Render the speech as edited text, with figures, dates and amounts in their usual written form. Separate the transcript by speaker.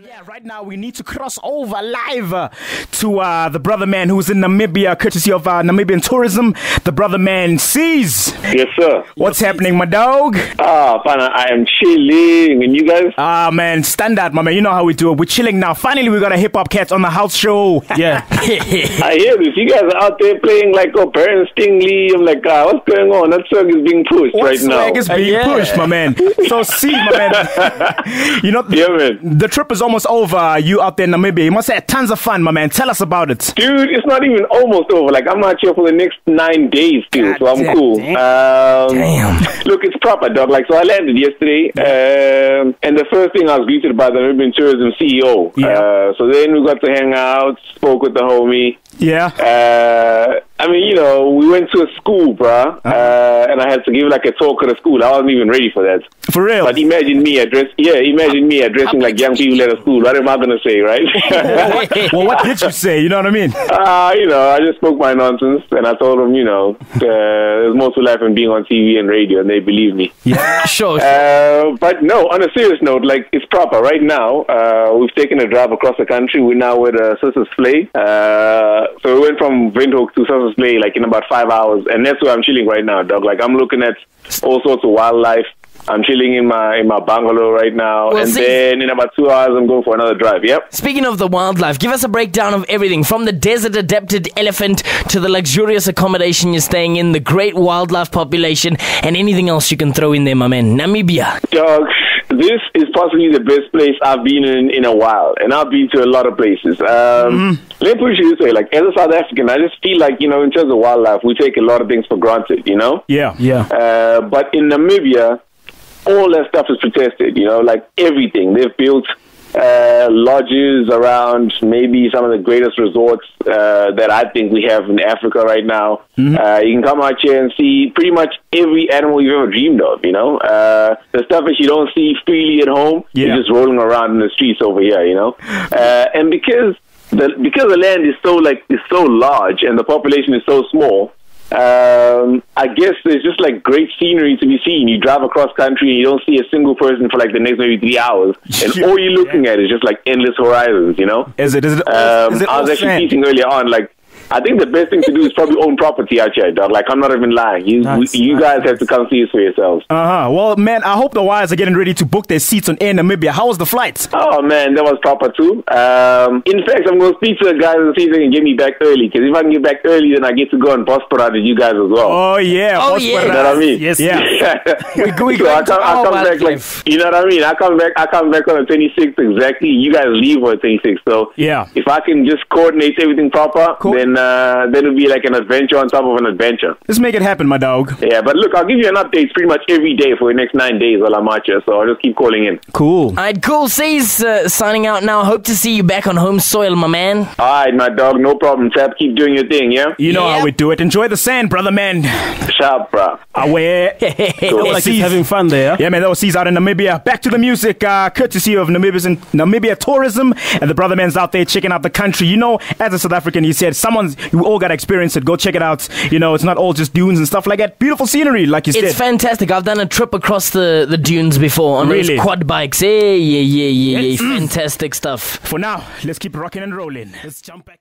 Speaker 1: Yeah, right now we need to cross over live to the brother man who's in Namibia, courtesy of Namibian tourism. The brother man sees.
Speaker 2: Yes, sir.
Speaker 1: What's happening, my dog?
Speaker 2: Pana, I am chilling. And you guys?
Speaker 1: Man, standard, my man. You know how we do it. We're chilling now. Finally, we got a hip hop cat on the house show. Yeah.
Speaker 2: I hear this. You guys are out there playing like Parents Stingley. I'm like, what's going on? That swag is being pushed right now.
Speaker 1: Swag is being pushed, my man. So see, my man. You know, the trip is almost over. You out there in Namibia, you must have tons of fun, my man. Tell us about it.
Speaker 2: Dude, it's not even almost over. Like, I'm out here for the next 9 days still, so I'm cool.
Speaker 1: Damn.
Speaker 2: Look, it's proper, dog. Like, so I landed yesterday, and the first thing I was greeted by the Namibian tourism CEO.
Speaker 1: Yeah.
Speaker 2: So then we got to hang out, spoke with the homie.
Speaker 1: Yeah.
Speaker 2: I mean, you know, we went to a school, bruh, and I had to give like a talk at a school. I wasn't even ready for that.
Speaker 1: For real?
Speaker 2: But imagine me addressing like young people at a school. What am I going to say, right?
Speaker 1: Well, what did you say? You know what I mean?
Speaker 2: You know, I just spoke my nonsense, and I told them, you know, there's more to life than being on TV and radio, and they believe me.
Speaker 1: Yeah, sure.
Speaker 2: But no, on a serious note, like, it's proper. Right now, we've taken a drive across the country. We're now with Sisters Play. So we went from Windhoek to Sisters Play, like, in about 5 hours, and that's where I'm chilling right now, dog. Like, I'm looking at all sorts of wildlife. I'm chilling in my bungalow right now, and then in about 2 hours, I'm going for another drive. Yep.
Speaker 3: Speaking of the wildlife, give us a breakdown of everything from the desert-adapted elephant to the luxurious accommodation you're staying in, the great wildlife population, and anything else you can throw in there, my man. Namibia.
Speaker 2: Dog, this is possibly the best place I've been in a while, and I've been to a lot of places. Let me put it this way: like, as a South African, I just feel like, you know, in terms of wildlife, we take a lot of things for granted. You know?
Speaker 1: Yeah.
Speaker 2: But in Namibia, all that stuff is protested, you know, like everything. They've built lodges around maybe some of the greatest resorts that I think we have in Africa right now. You can come out here and see pretty much every animal you've ever dreamed of, you know. The stuff that you don't see freely at home is just rolling around in the streets over here, you know. And because the land is so large and the population is so small, I guess there's just like great scenery to be seen. You drive across country and you don't see a single person for like the next maybe 3 hours, and all you're looking at is just like endless horizons, you know?
Speaker 1: Is it
Speaker 2: I was actually teaching earlier on, like, I think the best thing to do is probably own property out here, dog. Like, I'm not even lying. You guys have to come see this for yourselves.
Speaker 1: Well, man, I hope the wires are getting ready to book their seats on Air Namibia. How was the flight?
Speaker 2: Oh, man, that was proper too. In fact, I'm going to speak to the guys and see if they can get me back early. Because if I can get back early, then I get to go and Bosporad with you guys as well.
Speaker 1: Oh, yeah.
Speaker 2: You know what I mean?
Speaker 1: Yes, yeah.
Speaker 2: I come back like, you know what I mean? I come back on the 26th exactly. You guys leave on the 26th. So if I can just coordinate everything proper, then it'll be like an adventure on top of an adventure.
Speaker 1: Let's make it happen, my dog.
Speaker 2: Yeah, but look, I'll give you an update pretty much every day for the next 9 days while I'm out here, so I'll just keep calling in.
Speaker 1: Cool.
Speaker 3: All right, cool. C's signing out now. Hope to see you back on home soil, my man.
Speaker 2: All right, my dog. No problem, Tap. Keep doing your thing, yeah?
Speaker 1: You know how we do it. Enjoy the sand, brother, man.
Speaker 2: Sharp, bro.
Speaker 1: Aware.
Speaker 4: Like he's having fun there.
Speaker 1: Yeah, man, that was C's out in Namibia. Back to the music, courtesy of Namibia Tourism, and the brother man's out there checking out the country. You know, as a South African, he said, you all got to experience it. Go check it out. You know, it's not all just dunes and stuff like that. Beautiful scenery, like you said.
Speaker 3: It's fantastic. I've done a trip across the dunes before on those quad bikes. Yeah. Fantastic stuff.
Speaker 1: For now, let's keep rocking and rolling. Let's jump back.